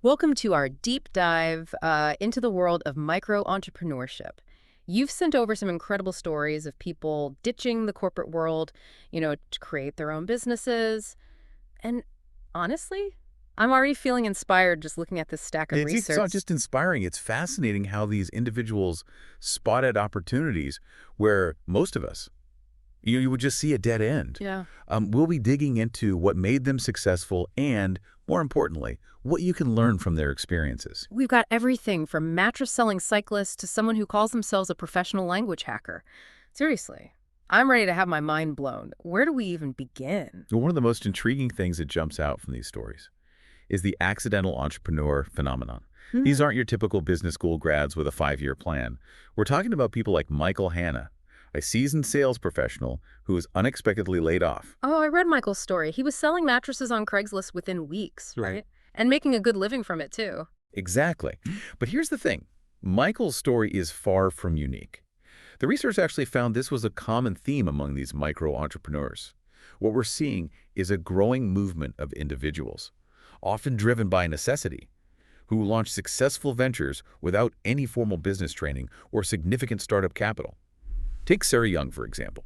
Welcome to our deep dive into the world of micro-entrepreneurship. You've sent over some incredible stories of people ditching the corporate world, to create their own businesses. And honestly, I'm already feeling inspired just looking at this stack of It's not research. just inspiring, it's fascinating how these individuals spotted opportunities where most of us, you would just see a dead end. Yeah. We'll be digging into what made them successful and, more importantly, what you can learn from their experiences. We've got everything from mattress-selling cyclists to someone who calls themselves a professional language hacker. Seriously, I'm ready to have my mind blown. Where do we even begin? One of the most intriguing things that jumps out from these stories is the accidental entrepreneur phenomenon. These aren't your typical business school grads with a 5-year plan. We're talking about people like Michael Hanna, a seasoned sales professional who was unexpectedly laid off. Oh, I read Michael's story. He was selling mattresses on Craigslist within weeks, right? And making a good living from it, too. Exactly. But here's the thing. Michael's story is far from unique. The research actually found this was a common theme among these micro-entrepreneurs. What we're seeing is a growing movement of individuals, often driven by necessity, who launch successful ventures without any formal business training or significant startup capital. Take Sarah Young, for example.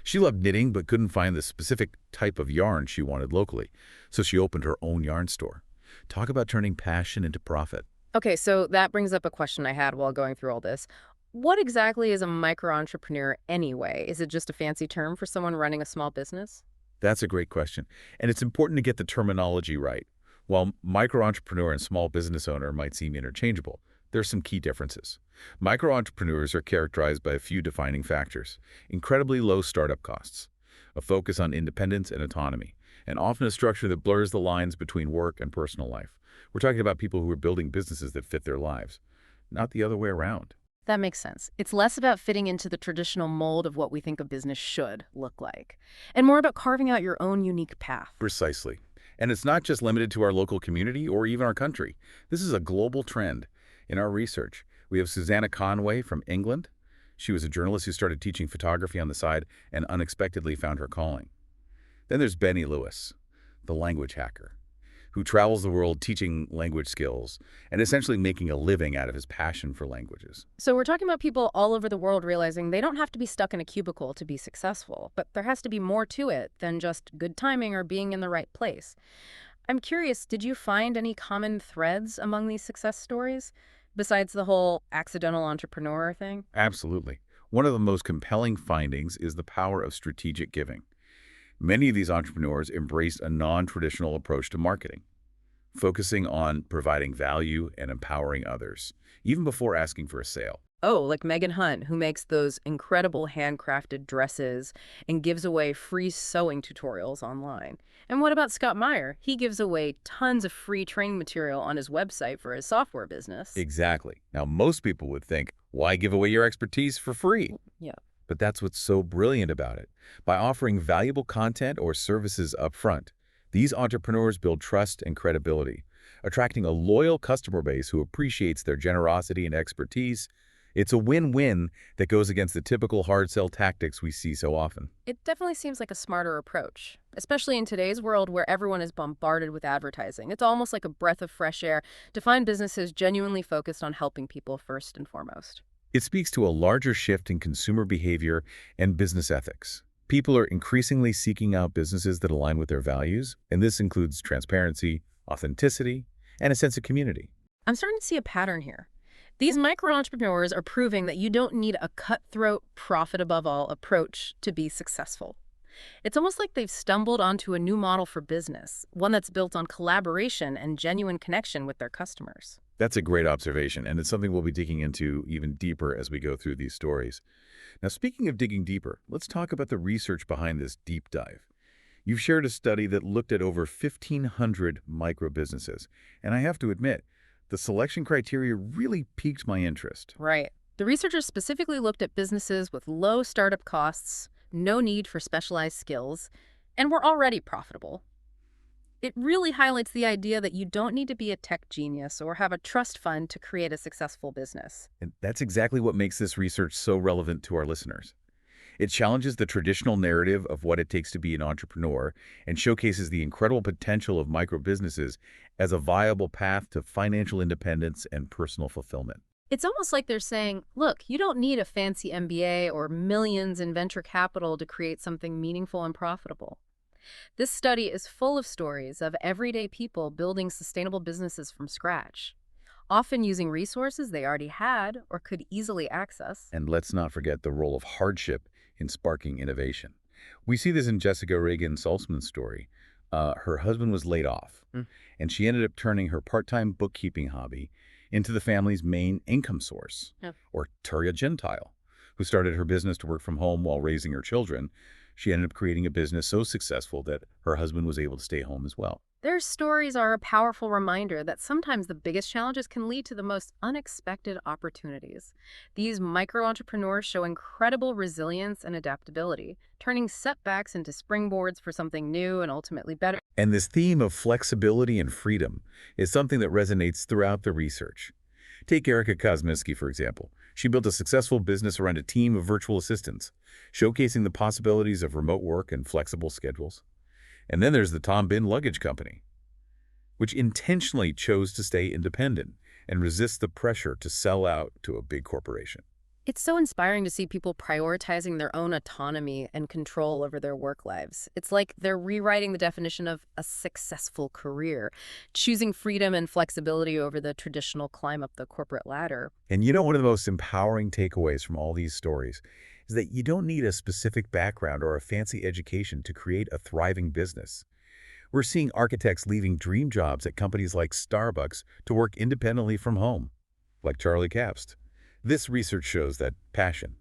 She loved knitting but couldn't find the specific type of yarn she wanted locally, so she opened her own yarn store. Talk about turning passion into profit. Okay, so that brings up a question I had while going through all this. What exactly is a micro-entrepreneur anyway? Is it just a fancy term for someone running a small business? That's a great question, and it's important to get the terminology right. While micro-entrepreneur and small business owner might seem interchangeable, there are some key differences. Micro-entrepreneurs are characterized by a few defining factors: incredibly low startup costs, a focus on independence and autonomy, and often a structure that blurs the lines between work and personal life. We're talking about people who are building businesses that fit their lives, not the other way around. That makes sense. It's less about fitting into the traditional mold of what we think a business should look like, and more about carving out your own unique path. Precisely. And it's not just limited to our local community or even our country. This is a global trend. In our research, we have Susanna Conway from England. She was a journalist who started teaching photography on the side and unexpectedly found her calling. Then there's Benny Lewis, the language hacker, who travels the world teaching language skills and essentially making a living out of his passion for languages. So we're talking about people all over the world realizing they don't have to be stuck in a cubicle to be successful, but there has to be more to it than just good timing or being in the right place. I'm curious, did you find any common threads among these success stories, besides the whole accidental entrepreneur thing? Absolutely. One of the most compelling findings is the power of strategic giving. Many of these entrepreneurs embraced a non-traditional approach to marketing, focusing on providing value and empowering others, even before asking for a sale. Oh, like Megan Hunt, who makes those incredible handcrafted dresses and gives away free sewing tutorials online. And what about Scott Meyer? He gives away tons of free training material on his website for his software business. Exactly. Now, most people would think, why give away your expertise for free? Yeah. But that's what's so brilliant about it. By offering valuable content or services up front, these entrepreneurs build trust and credibility, attracting a loyal customer base who appreciates their generosity and expertise. It's a win-win that goes against the typical hard sell tactics we see so often. It definitely seems like a smarter approach, especially in today's world where everyone is bombarded with advertising. It's almost like a breath of fresh air to find businesses genuinely focused on helping people first and foremost. It speaks to a larger shift in consumer behavior and business ethics. People are increasingly seeking out businesses that align with their values, and this includes transparency, authenticity, and a sense of community. I'm starting to see a pattern here. These micro-entrepreneurs are proving that you don't need a cutthroat, profit above all approach to be successful. It's almost like they've stumbled onto a new model for business, one that's built on collaboration and genuine connection with their customers. That's a great observation, and it's something we'll be digging into even deeper as we go through these stories. Now, speaking of digging deeper, let's talk about the research behind this deep dive. You've shared a study that looked at over 1,500 micro-businesses, and I have to admit, the selection criteria really piqued my interest. Right. The researchers specifically looked at businesses with low startup costs, no need for specialized skills, and were already profitable. It really highlights the idea that you don't need to be a tech genius or have a trust fund to create a successful business. And that's exactly what makes this research so relevant to our listeners. It challenges the traditional narrative of what it takes to be an entrepreneur and showcases the incredible potential of micro-businesses as a viable path to financial independence and personal fulfillment. It's almost like they're saying, look, you don't need a fancy MBA or millions in venture capital to create something meaningful and profitable. This study is full of stories of everyday people building sustainable businesses from scratch, often using resources they already had or could easily access. And let's not forget the role of hardship in sparking innovation. We see this in Jessica Reagan Salzman's story. Her husband was laid off, Mm. and she ended up turning her part-time bookkeeping hobby into the family's main income source. Yeah. Or Turia Gentile, who started her business to work from home while raising her children. She ended up creating a business so successful that her husband was able to stay home as well. Their stories are a powerful reminder that sometimes the biggest challenges can lead to the most unexpected opportunities. These micro-entrepreneurs show incredible resilience and adaptability, turning setbacks into springboards for something new and ultimately better. And this theme of flexibility and freedom is something that resonates throughout the research. Take Erica Kosminski, for example. She built a successful business around a team of virtual assistants, showcasing the possibilities of remote work and flexible schedules. And then there's the Tom Bin Luggage Company, which intentionally chose to stay independent and resist the pressure to sell out to a big corporation. It's so inspiring to see people prioritizing their own autonomy and control over their work lives. It's like they're rewriting the definition of a successful career, choosing freedom and flexibility over the traditional climb up the corporate ladder. And you know, one of the most empowering takeaways from all these stories is that you don't need a specific background or a fancy education to create a thriving business. We're seeing architects leaving dream jobs at companies like Starbucks to work independently from home, like Charlie Capst. This research shows that passion,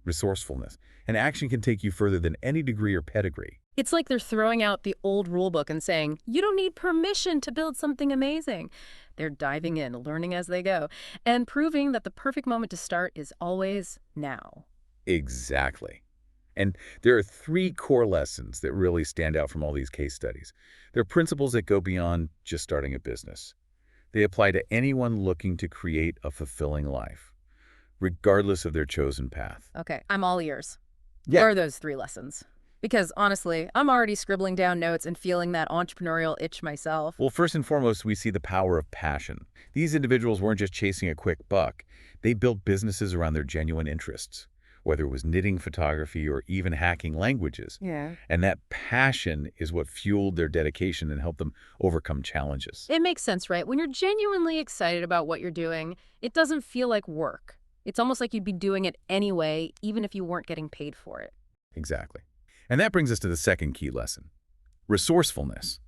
resourcefulness, and action can take you further than any degree or pedigree. It's like they're throwing out the old rule book and saying, you don't need permission to build something amazing. They're diving in, learning as they go, and proving that the perfect moment to start is always now. Exactly. And there are three core lessons that really stand out from all these case studies. They're principles that go beyond just starting a business. They apply to anyone looking to create a fulfilling life, regardless of their chosen path. Okay, I'm all ears. Yeah. What are those three lessons? Because honestly, I'm already scribbling down notes and feeling that entrepreneurial itch myself. Well, first and foremost, we see the power of passion. These individuals weren't just chasing a quick buck. They built businesses around their genuine interests, whether it was knitting, photography, or even hacking languages. Yeah. And that passion is what fueled their dedication and helped them overcome challenges. It makes sense, right? When you're genuinely excited about what you're doing, it doesn't feel like work. It's almost like you'd be doing it anyway, even if you weren't getting paid for it. Exactly. And that brings us to the second key lesson, resourcefulness.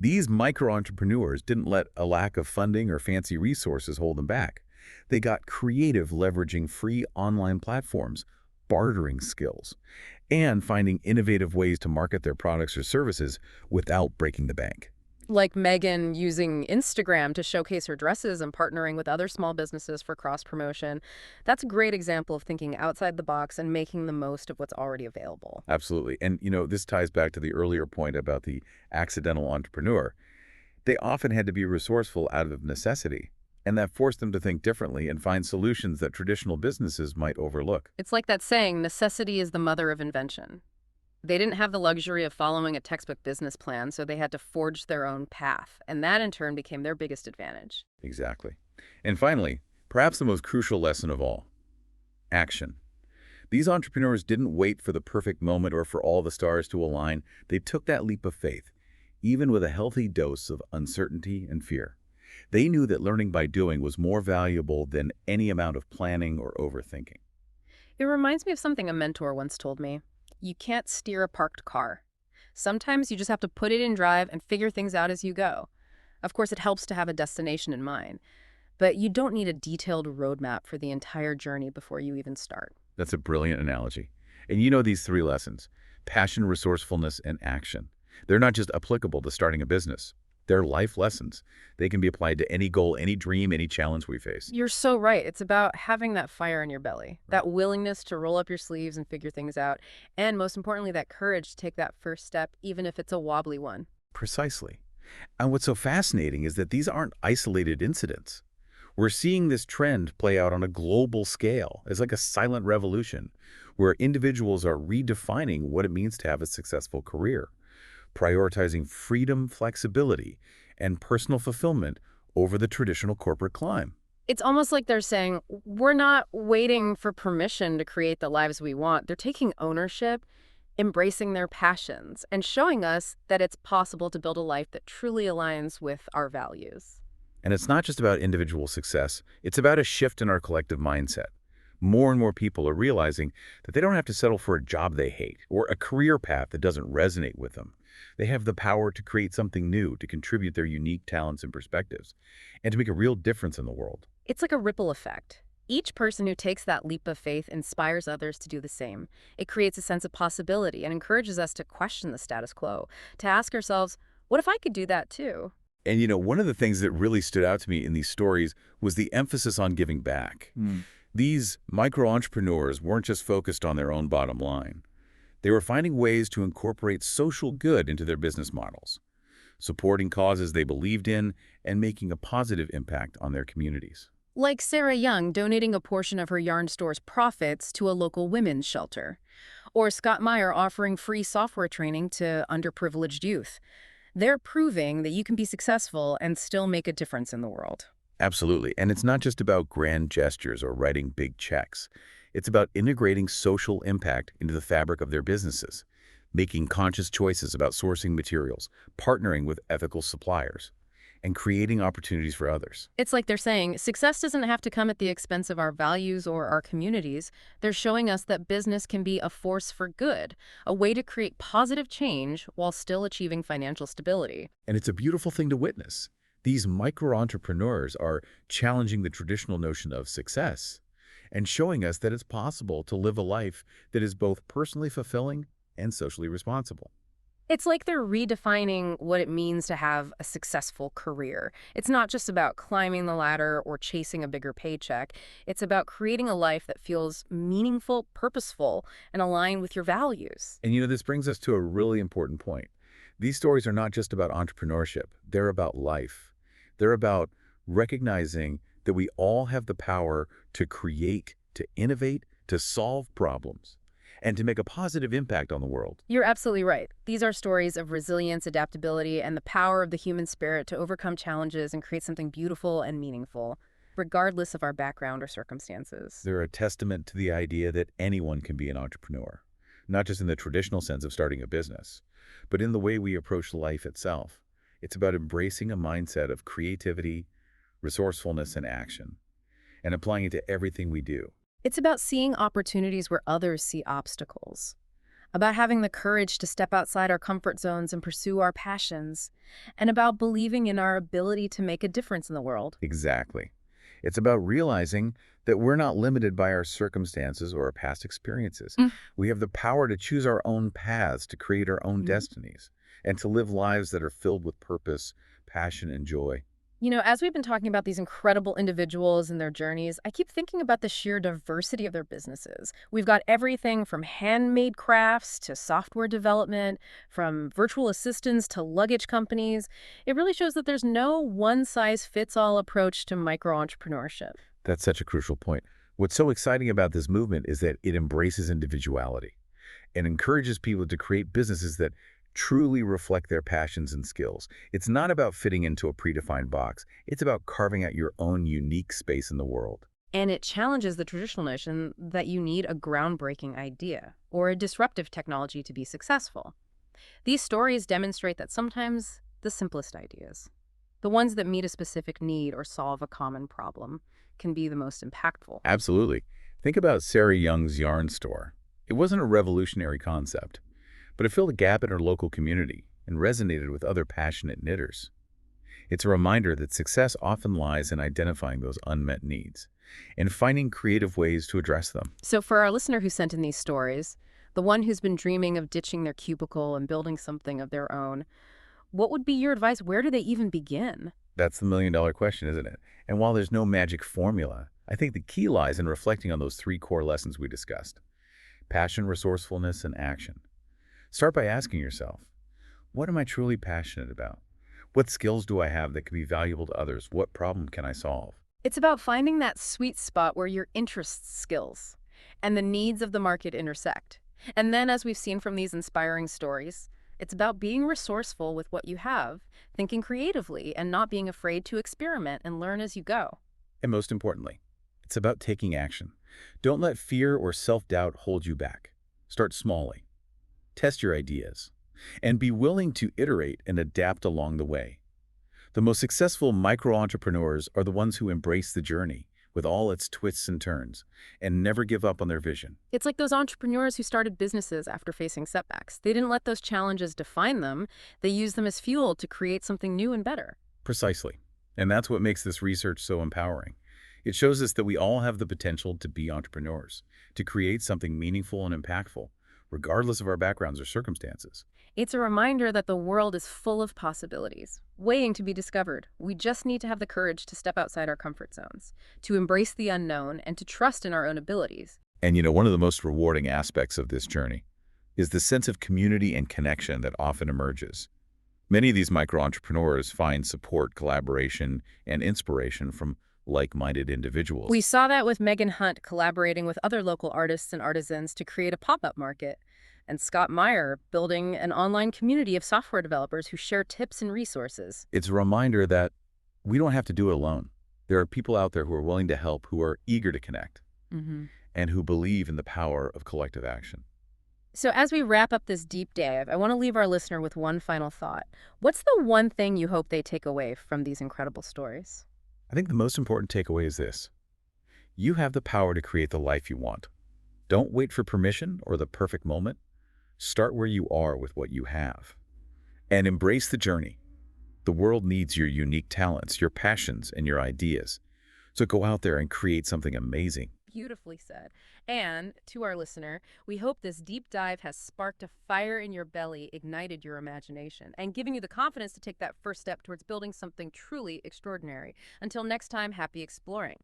These micro-entrepreneurs didn't let a lack of funding or fancy resources hold them back. They got creative, leveraging free online platforms, bartering skills, and finding innovative ways to market their products or services without breaking the bank. Like Megan using Instagram to showcase her dresses and partnering with other small businesses for cross-promotion. That's a great example of thinking outside the box and making the most of what's already available. Absolutely. And, this ties back to the earlier point about the accidental entrepreneur. They often had to be resourceful out of necessity, and that forced them to think differently and find solutions that traditional businesses might overlook. It's like that saying, necessity is the mother of invention. They didn't have the luxury of following a textbook business plan, so they had to forge their own path, and that in turn became their biggest advantage. Exactly. And finally, perhaps the most crucial lesson of all, action. These entrepreneurs didn't wait for the perfect moment or for all the stars to align. They took that leap of faith, even with a healthy dose of uncertainty and fear. They knew that learning by doing was more valuable than any amount of planning or overthinking. It reminds me of something a mentor once told me. You can't steer a parked car. Sometimes you just have to put it in drive and figure things out as you go. Of course, it helps to have a destination in mind, but you don't need a detailed roadmap for the entire journey before you even start. That's a brilliant analogy. And these three lessons, passion, resourcefulness, and action. They're not just applicable to starting a business. They're life lessons. They can be applied to any goal, any dream, any challenge we face. You're so right. It's about having that fire in your belly, that willingness to roll up your sleeves and figure things out, and most importantly, that courage to take that first step, even if it's a wobbly one. Precisely. And what's so fascinating is that these aren't isolated incidents. We're seeing this trend play out on a global scale. It's like a silent revolution where individuals are redefining what it means to have a successful career, prioritizing freedom, flexibility, and personal fulfillment over the traditional corporate climb. It's almost like they're saying, we're not waiting for permission to create the lives we want. They're taking ownership, embracing their passions, and showing us that it's possible to build a life that truly aligns with our values. And it's not just about individual success, it's about a shift in our collective mindset. More and more people are realizing that they don't have to settle for a job they hate or a career path that doesn't resonate with them. They have the power to create something new, to contribute their unique talents and perspectives, and to make a real difference in the world. It's like a ripple effect. Each person who takes that leap of faith inspires others to do the same. It creates a sense of possibility and encourages us to question the status quo, to ask ourselves, what if I could do that too? And one of the things that really stood out to me in these stories was the emphasis on giving back. These micro-entrepreneurs weren't just focused on their own bottom line. They were finding ways to incorporate social good into their business models, supporting causes they believed in and making a positive impact on their communities. Like Sarah Young donating a portion of her yarn store's profits to a local women's shelter, or Scott Meyer offering free software training to underprivileged youth. They're proving that you can be successful and still make a difference in the world. Absolutely. And it's not just about grand gestures or writing big checks. It's about integrating social impact into the fabric of their businesses, making conscious choices about sourcing materials, partnering with ethical suppliers, and creating opportunities for others. It's like they're saying, success doesn't have to come at the expense of our values or our communities. They're showing us that business can be a force for good, a way to create positive change while still achieving financial stability. And it's a beautiful thing to witness. These micro-entrepreneurs are challenging the traditional notion of success and showing us that it's possible to live a life that is both personally fulfilling and socially responsible. It's like they're redefining what it means to have a successful career. It's not just about climbing the ladder or chasing a bigger paycheck. It's about creating a life that feels meaningful, purposeful, and aligned with your values. And this brings us to a really important point. These stories are not just about entrepreneurship. They're about life. They're about recognizing that we all have the power to create, to innovate, to solve problems, and to make a positive impact on the world. You're absolutely right. These are stories of resilience, adaptability, and the power of the human spirit to overcome challenges and create something beautiful and meaningful, regardless of our background or circumstances. They're a testament to the idea that anyone can be an entrepreneur, not just in the traditional sense of starting a business, but in the way we approach life itself. It's about embracing a mindset of creativity, resourcefulness, and action, and applying it to everything we do. It's about seeing opportunities where others see obstacles, about having the courage to step outside our comfort zones and pursue our passions, and about believing in our ability to make a difference in the world. Exactly. It's about realizing that we're not limited by our circumstances or our past experiences. We have the power to choose our own paths, to create our own destinies, and to live lives that are filled with purpose, passion, and joy. As we've been talking about these incredible individuals and their journeys, I keep thinking about the sheer diversity of their businesses. We've got everything from handmade crafts to software development, from virtual assistants to luggage companies. It really shows that there's no one-size-fits-all approach to micro-entrepreneurship. That's such a crucial point. What's so exciting about this movement is that it embraces individuality and encourages people to create businesses that truly reflect their passions and skills. It's not about fitting into a predefined box. It's about carving out your own unique space in the world. And it challenges the traditional notion that you need a groundbreaking idea or a disruptive technology to be successful. These stories demonstrate that sometimes the simplest ideas, the ones that meet a specific need or solve a common problem, can be the most impactful. Absolutely. Think about Sarah Young's yarn store. It wasn't a revolutionary concept, but it filled a gap in her local community and resonated with other passionate knitters. It's a reminder that success often lies in identifying those unmet needs and finding creative ways to address them. So for our listener who sent in these stories, the one who's been dreaming of ditching their cubicle and building something of their own, what would be your advice? Where do they even begin? That's the million-dollar question, isn't it? And while there's no magic formula, I think the key lies in reflecting on those three core lessons we discussed: passion, resourcefulness, and action. Start by asking yourself, what am I truly passionate about? What skills do I have that could be valuable to others? What problem can I solve? It's about finding that sweet spot where your interests, skills, and the needs of the market intersect. And then, as we've seen from these inspiring stories, it's about being resourceful with what you have, thinking creatively, and not being afraid to experiment and learn as you go. And most importantly, it's about taking action. Don't let fear or self-doubt hold you back. Start smallly. Test your ideas. And be willing to iterate and adapt along the way. The most successful micro-entrepreneurs are the ones who embrace the journey with all its twists and turns and never give up on their vision. It's like those entrepreneurs who started businesses after facing setbacks. They didn't let those challenges define them, they used them as fuel to create something new and better. Precisely. And that's what makes this research so empowering. It shows us that we all have the potential to be entrepreneurs, to create something meaningful and impactful, regardless of our backgrounds or circumstances. It's a reminder that the world is full of possibilities, waiting to be discovered. We just need to have the courage to step outside our comfort zones, to embrace the unknown, and to trust in our own abilities. And one of the most rewarding aspects of this journey is the sense of community and connection that often emerges. Many of these micro-entrepreneurs find support, collaboration, and inspiration from like-minded individuals. We saw that with Megan Hunt collaborating with other local artists and artisans to create a pop-up market, and Scott Meyer building an online community of software developers who share tips and resources. It's a reminder that we don't have to do it alone. There are people out there who are willing to help, who are eager to connect, and who believe in the power of collective action. So as we wrap up this deep dive, I want to leave our listener with one final thought. What's the one thing you hope they take away from these incredible stories? I think the most important takeaway is this. You have the power to create the life you want. Don't wait for permission or the perfect moment. Start where you are with what you have. And embrace the journey. The world needs your unique talents, your passions, and your ideas. So go out there and create something amazing. Beautifully said. And to our listener, we hope this deep dive has sparked a fire in your belly, ignited your imagination, and given you the confidence to take that first step towards building something truly extraordinary. Until next time, happy exploring.